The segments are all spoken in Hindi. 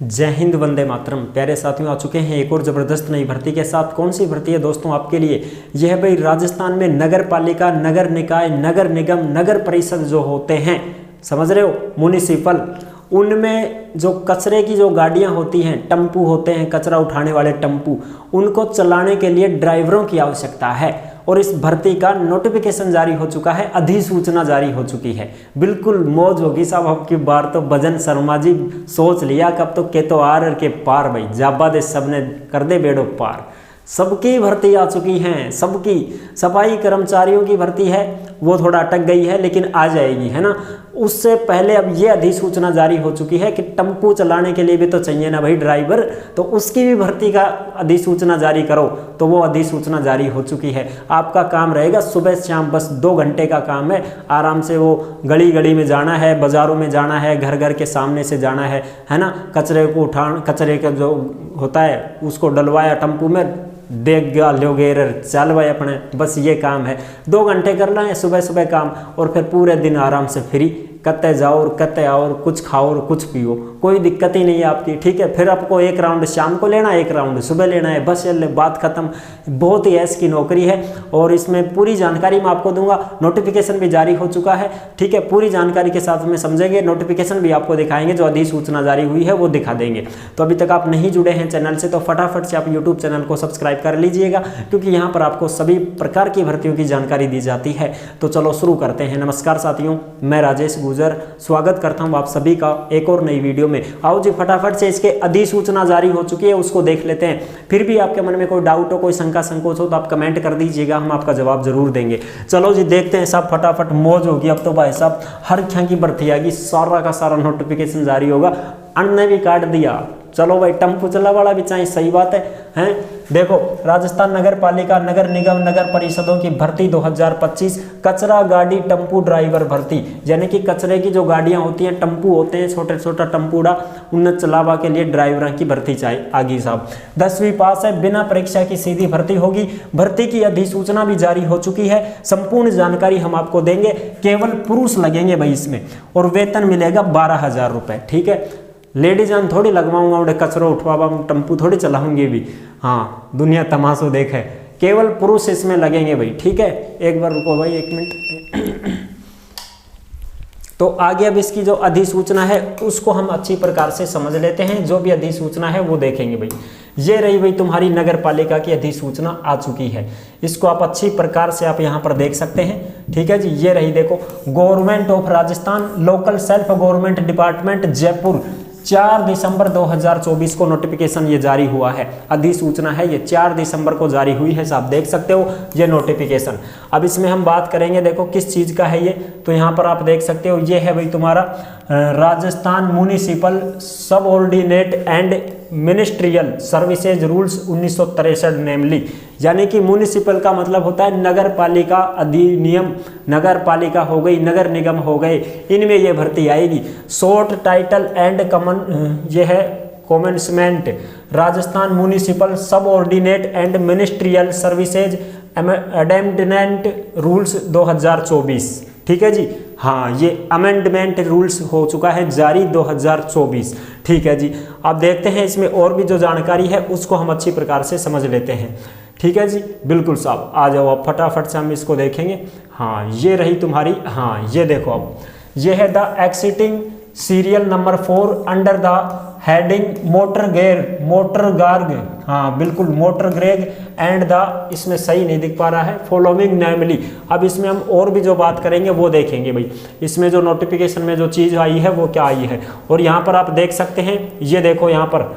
जय हिंद, वंदे मातरम। प्यारे साथियों, आ चुके हैं एक और ज़बरदस्त नई भर्ती के साथ। कौन सी भर्ती है दोस्तों आपके लिए? यह है भाई राजस्थान में नगर पालिका, नगर निकाय, नगर निगम, नगर परिषद जो होते हैं, समझ रहे हो, म्युनिसिपल, उनमें जो कचरे की जो गाड़ियां होती हैं, टम्पू होते हैं, कचरा उठाने वाले टम्पू, उनको चलाने के लिए ड्राइवरों की आवश्यकता है। और इस भर्ती का नोटिफिकेशन जारी हो चुका है, अधिसूचना जारी हो चुकी है। बिल्कुल मौज होगी साहब अब की बार तो। भजन शर्मा जी सोच लिया कब तो के तो आर के पार भाई, जाबा दे सबने कर दे बेड़ो पार। सबकी भर्ती आ चुकी हैं, सबकी। सफाई कर्मचारियों की भर्ती है, वो थोड़ा अटक गई है लेकिन आ जाएगी, है ना। उससे पहले अब ये अधिसूचना जारी हो चुकी है कि टम्पू चलाने के लिए भी तो चाहिए ना भाई ड्राइवर, तो उसकी भी भर्ती का अधिसूचना जारी करो। तो वो अधिसूचना जारी हो चुकी है। आपका काम रहेगा सुबह शाम, बस 2 घंटे का काम है। आराम से वो गली गली में जाना है, बाजारों में जाना है, घर घर के सामने से जाना है ना। कचरे को कचरे का जो होता है उसको डलवाया टम्पू में, देख गया लोगे चल भाई अपने, बस ये काम है। 2 घंटे करना है सुबह सुबह काम, और फिर पूरे दिन आराम से फ्री, कत्ते जाओ और कत्ते आओ और कुछ खाओ और कुछ पियो, कोई दिक्कत ही नहीं है आपकी, ठीक है। फिर आपको 1 राउंड शाम को लेना है, 1 राउंड सुबह लेना है, बस ये बात खत्म। बहुत ही ऐश की नौकरी है और इसमें पूरी जानकारी मैं आपको दूंगा। नोटिफिकेशन भी जारी हो चुका है, ठीक है। पूरी जानकारी के साथ में समझेंगे, नोटिफिकेशन भी आपको दिखाएंगे, जो अधिसूचना जारी हुई है वो दिखा देंगे। तो अभी तक आप नहीं जुड़े हैं चैनल से तो फटाफट से आप यूट्यूब चैनल को सब्सक्राइब कर लीजिएगा, क्योंकि यहाँ पर आपको सभी प्रकार की भर्तियों की जानकारी दी जाती है। तो चलो शुरू करते हैं। नमस्कार साथियों, मैं राजेश गुजर स्वागत करता हूं आप सभी का एक और नई वीडियो में। आओ जी फटाफट से इसके अधिसूचना जारी हो चुकी है उसको देख लेते हैं। फिर भी आपके मन में कोई डाउट हो, कोई शंका संकोच हो तो आप कमेंट कर दीजिएगा, हम आपका जवाब जरूर देंगे। चलो जी देखते हैं साहब, फटाफट मौज होगी अब तो भाई साहब। हर ख्या की भर्ती आएगी, सारा का सारा नोटिफिकेशन जारी होगा। अन्न ने भी काट दिया, चलो भाई टम्पू चला वाला भी चाहिए, सही बात है, हैं। देखो, राजस्थान नगर पालिका, नगर निगम, नगर परिषदों की भर्ती 2025, कचरा गाड़ी टम्पू ड्राइवर भर्ती, यानी कि कचरे की जो गाड़ियां होती हैं, टम्पू होते हैं, छोटे छोटा टम्पूड़ा, उन्हें चलावा के लिए ड्राइवरों की भर्ती चाहिए आगे साहब। 10वीं पास है, बिना परीक्षा की सीधी भर्ती होगी। भर्ती की अधिसूचना भी जारी हो चुकी है, संपूर्ण जानकारी हम आपको देंगे। केवल पुरुष लगेंगे भाई इसमें, और वेतन मिलेगा 12,000 रुपये, ठीक है। लेडीज हम थोड़ी लगवाऊंगा, उन्हें कचरा उठवावा, टम्पू थोड़ी चलाऊंगी भी, हाँ दुनिया तमाशो देखे। केवल पुरुष इसमें लगेंगे भाई, ठीक है। एक बार रुको भाई, 1 मिनट। तो आगे अब इसकी जो अधिसूचना है उसको हम अच्छी प्रकार से समझ लेते हैं। जो भी अधिसूचना है वो देखेंगे भाई। ये रही भाई तुम्हारी नगर पालिका की अधिसूचना आ चुकी है, इसको आप अच्छी प्रकार से आप यहाँ पर देख सकते हैं, ठीक है जी। ये रही, देखो, government of Rajasthan, local self government department, Jaipur, 4 दिसंबर 2024 को नोटिफिकेशन ये जारी हुआ है। अधिसूचना है ये 4 दिसंबर को जारी हुई है साहब, देख सकते हो ये नोटिफिकेशन। अब इसमें हम बात करेंगे, देखो किस चीज़ का है ये, तो यहाँ पर आप देख सकते हो ये है भाई तुम्हारा Rajasthan municipal subordinate and ministerial services rules 1963 नेमली, यानी कि म्युनिसिपल का मतलब होता है नगर पालिका अधिनियम। नगर पालिका हो गई, नगर निगम हो गए, इनमें ये भर्ती आएगी। शॉर्ट टाइटल एंड कॉमन, ये है कॉमेंसमेंट, Rajasthan municipal subordinate and ministerial services amendment rules 2024, ठीक है जी। हाँ, ये अमेंडमेंट रूल्स हो चुका है जारी 2024, ठीक है जी। अब देखते हैं इसमें और भी जो जानकारी है उसको हम अच्छी प्रकार से समझ लेते हैं, ठीक है जी। बिल्कुल साहब, आ जाओ अब फटाफट से हम इसको देखेंगे। हाँ, ये रही तुम्हारी, हाँ ये देखो, अब ये है the exiting serial number 4 under the heading motor Garg, हाँ बिल्कुल मोटर ग्रेग एंड द, इसमें सही नहीं दिख पा रहा है, फॉलोइंग नेमली। अब इसमें हम और भी जो बात करेंगे वो देखेंगे भाई। इसमें जो नोटिफिकेशन में जो चीज़ आई है वो क्या आई है, और यहाँ पर आप देख सकते हैं, ये देखो यहाँ पर,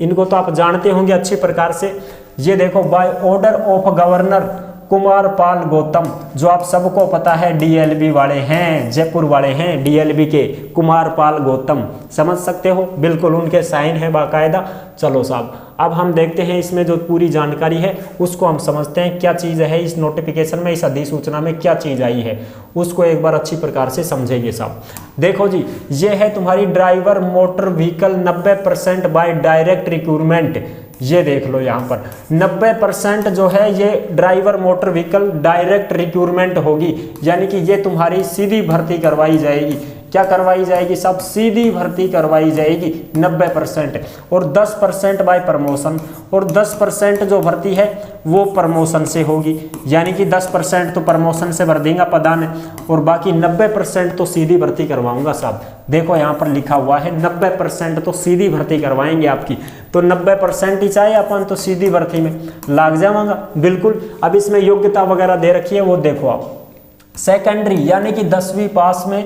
इनको तो आप जानते होंगे अच्छी प्रकार से। ये देखो, by order of governor Kumar Pal Gautam, जो आप सबको पता है डीएलबी वाले हैं, जयपुर वाले हैं डीएलबी के, कुमार पाल गौतम, समझ सकते हो, बिल्कुल उनके साइन है बाकायदा। चलो साहब, अब हम देखते हैं इसमें जो पूरी जानकारी है उसको हम समझते हैं, क्या चीज़ है इस नोटिफिकेशन में, इस अधिसूचना में क्या चीज़ आई है उसको एक बार अच्छी प्रकार से समझेंगे साहब। देखो जी, ये है तुम्हारी driver motor vehicle 90% by direct recruitment. ये देख लो यहाँ पर 90% जो है ये driver motor vehicle direct recruitment होगी, यानी कि ये तुम्हारी सीधी भर्ती करवाई जाएगी। क्या करवाई जाएगी साहब, सीधी भर्ती करवाई जाएगी 90%, और 10% बाय प्रमोशन, और 10% जो भर्ती है वो प्रमोशन से होगी, यानी कि 10% तो प्रमोशन से भर देंगे पदान, और बाकी 90% तो सीधी भर्ती करवाऊंगा साहब। देखो यहाँ पर लिखा हुआ है 90% तो सीधी भर्ती करवाएंगे आपकी, तो 90% ही चाहे अपन तो सीधी भर्ती में लाग जाऊंगा बिल्कुल। अब इसमें योग्यता वगैरह दे रखी है वो देखो आप, सेकेंडरी यानी कि 10वीं पास में,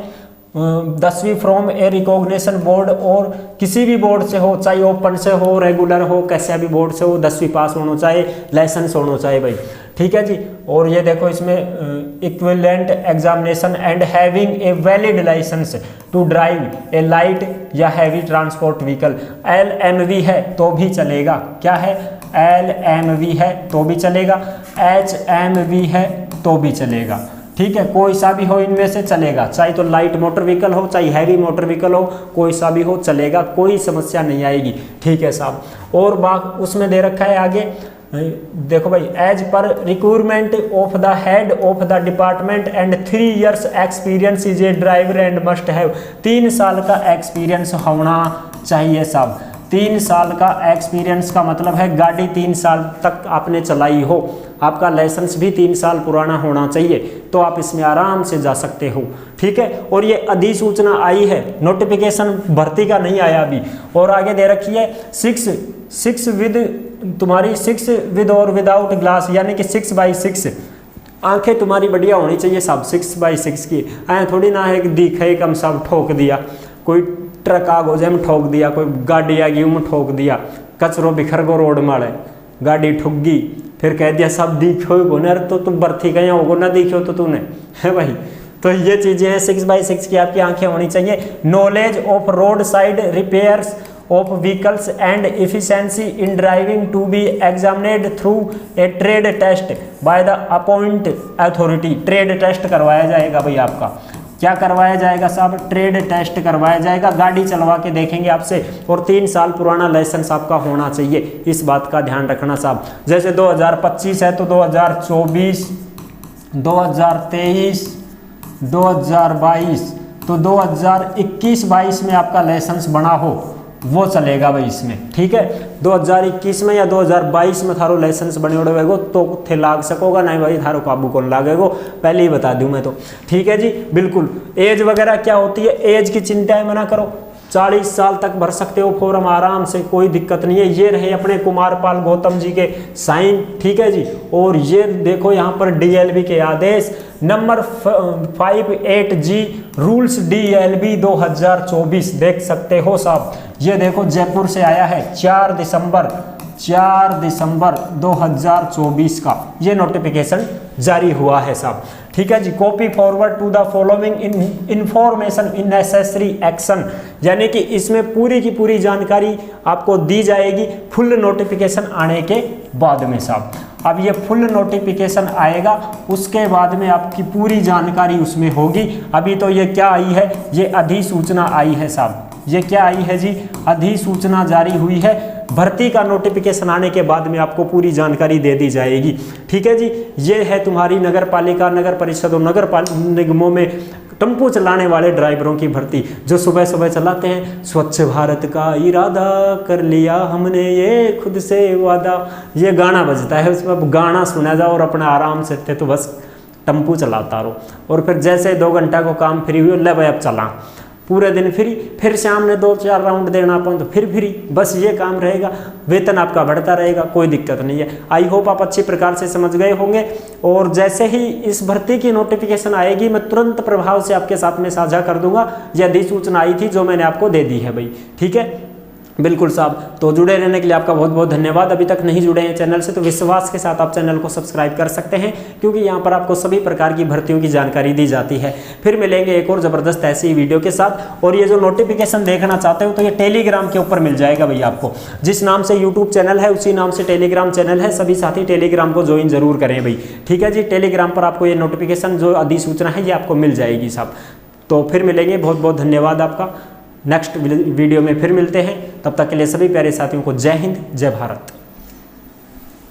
10वीं फ्रॉम ए रिकॉग्निशन बोर्ड, और किसी भी बोर्ड से हो, चाहे ओपन से हो, रेगुलर हो, कैसे भी बोर्ड से हो, 10वीं पास होना चाहिए, लाइसेंस होना चाहिए भाई, ठीक है जी। और ये देखो इसमें equivalent examination and having a valid licence to drive a light या हैवी ट्रांसपोर्ट व्हीकल, LMV है तो भी चलेगा, क्या है LMV है तो भी चलेगा, HMV है तो भी चलेगा, ठीक है, कोई सा भी हो इनमें से चलेगा, चाहे तो लाइट मोटर व्हीकल हो, चाहे हैवी मोटर व्हीकल हो, कोई सा भी हो चलेगा, कोई समस्या नहीं आएगी, ठीक है साहब। और बात उसमें दे रखा है आगे, देखो भाई, as per requirement of the head of the department and 3 years experience is a driver and must have, 3 साल का एक्सपीरियंस होना चाहिए साहब। 3 साल का एक्सपीरियंस का मतलब है गाड़ी 3 साल तक आपने चलाई हो, आपका लाइसेंस भी 3 साल पुराना होना चाहिए, तो आप इसमें आराम से जा सकते हो, ठीक है। और ये अधिसूचना आई है, नोटिफिकेशन भर्ती का नहीं आया अभी। और आगे दे रखी है 6 विद तुम्हारी 6 विद और विदाउट ग्लास, यानी कि 6/6 आंखें तुम्हारी बढ़िया होनी चाहिए साहब, 6/6 की। ऐ थोड़ी ना है कि दिखे कम सब ठोक दिया, कोई ट्रक आ गोजे में ठोक दिया, कोई गाड़ी आ गई में ठोक दिया, कचरो बिखर गो रोड मारे, गाड़ी ठुक गई, फिर कह दिया सब दिखो ही ना, तो तुम भर्ती कहीं होगो ना दिखो तो तूने, है भाई। तो ये चीज़ें हैं, 6/6 की आपकी आंखें होनी चाहिए। Knowledge of road side repairs of vehicles and efficiency in driving to be examined through a trade test by the appointed authority। Trade test करवाया जाएगा भाई आपका, क्या करवाया जाएगा साहब, ट्रेड टेस्ट करवाया जाएगा, गाड़ी चलवा के देखेंगे आपसे, और 3 साल पुराना लाइसेंस आपका होना चाहिए, इस बात का ध्यान रखना साहब। जैसे 2025 है तो 2024, 2023, 2022, तो 2021-22 में आपका लाइसेंस बना हो वो चलेगा भाई इसमें, ठीक है। 2021 में या 2022 में थारो लाइसेंस बने होगा तो थे लाग सकोगा, नहीं भाई थारो काबू कौन लागेगो, पहले ही बता दूं मैं तो, ठीक है जी बिल्कुल। एज वगैरह क्या होती है, एज की चिंता मना करो, 40 साल तक भर सकते हो फॉर्म आराम से, कोई दिक्कत नहीं है। ये रहे अपने कुमारपाल गौतम जी के साइन, ठीक है जी। और ये देखो यहाँ पर DLB के आदेश नंबर 58G रूल्स DLB 2024 देख सकते हो साहब। ये देखो जयपुर से आया है 4 दिसंबर 2024 का ये नोटिफिकेशन जारी हुआ है साहब, ठीक है जी। Copy forward to the following information in necessary action, यानी कि इसमें पूरी की पूरी जानकारी आपको दी जाएगी फुल नोटिफिकेशन आने के बाद में साहब। अब ये फुल नोटिफिकेशन आएगा उसके बाद में आपकी पूरी जानकारी उसमें होगी। अभी तो ये क्या आई है, ये अधिसूचना आई है साहब। ये क्या आई है जी, अधिसूचना जारी हुई है। भर्ती का नोटिफिकेशन आने के बाद में आपको पूरी जानकारी दे दी जाएगी, ठीक है जी। ये है तुम्हारी नगर पालिका, नगर परिषद और नगर निगमों में टेम्पो चलाने वाले ड्राइवरों की भर्ती, जो सुबह सुबह चलाते हैं। स्वच्छ भारत का इरादा कर लिया हमने, ये खुद से वादा, ये गाना बजता है, उसमें गाना सुना जाओ और अपना आराम से थे तो बस टेम्पो चलाता रहो। और फिर जैसे 2 घंटा को काम फ्री हुई, ले भाई अब चला, पूरे दिन फ्री, फिर शाम ने 2-4 राउंड देना अपन तो फिर फ्री, बस ये काम रहेगा। वेतन आपका बढ़ता रहेगा, कोई दिक्कत नहीं है। आई होप आप अच्छी प्रकार से समझ गए होंगे। और जैसे ही इस भर्ती की नोटिफिकेशन आएगी मैं तुरंत प्रभाव से आपके साथ में साझा कर दूंगा। यह अधिसूचना आई थी जो मैंने आपको दे दी है भाई, ठीक है बिल्कुल साहब। तो जुड़े रहने के लिए आपका बहुत बहुत धन्यवाद। अभी तक नहीं जुड़े हैं चैनल से तो विश्वास के साथ आप चैनल को सब्सक्राइब कर सकते हैं, क्योंकि यहाँ पर आपको सभी प्रकार की भर्तियों की जानकारी दी जाती है। फिर मिलेंगे एक और ज़बरदस्त ऐसी वीडियो के साथ। और ये जो नोटिफिकेशन देखना चाहते हो तो ये टेलीग्राम के ऊपर मिल जाएगा भाई आपको। जिस नाम से यूट्यूब चैनल है उसी नाम से टेलीग्राम चैनल है। सभी साथी टेलीग्राम को ज्वाइन जरूर करें भाई, ठीक है जी। टेलीग्राम पर आपको ये नोटिफिकेशन जो अधिसूचना है ये आपको मिल जाएगी साहब। तो फिर मिलेंगे, बहुत बहुत धन्यवाद आपका। नेक्स्ट वीडियो में फिर मिलते हैं, तब तक के लिए सभी प्यारे साथियों को जय हिंद, जय भारत।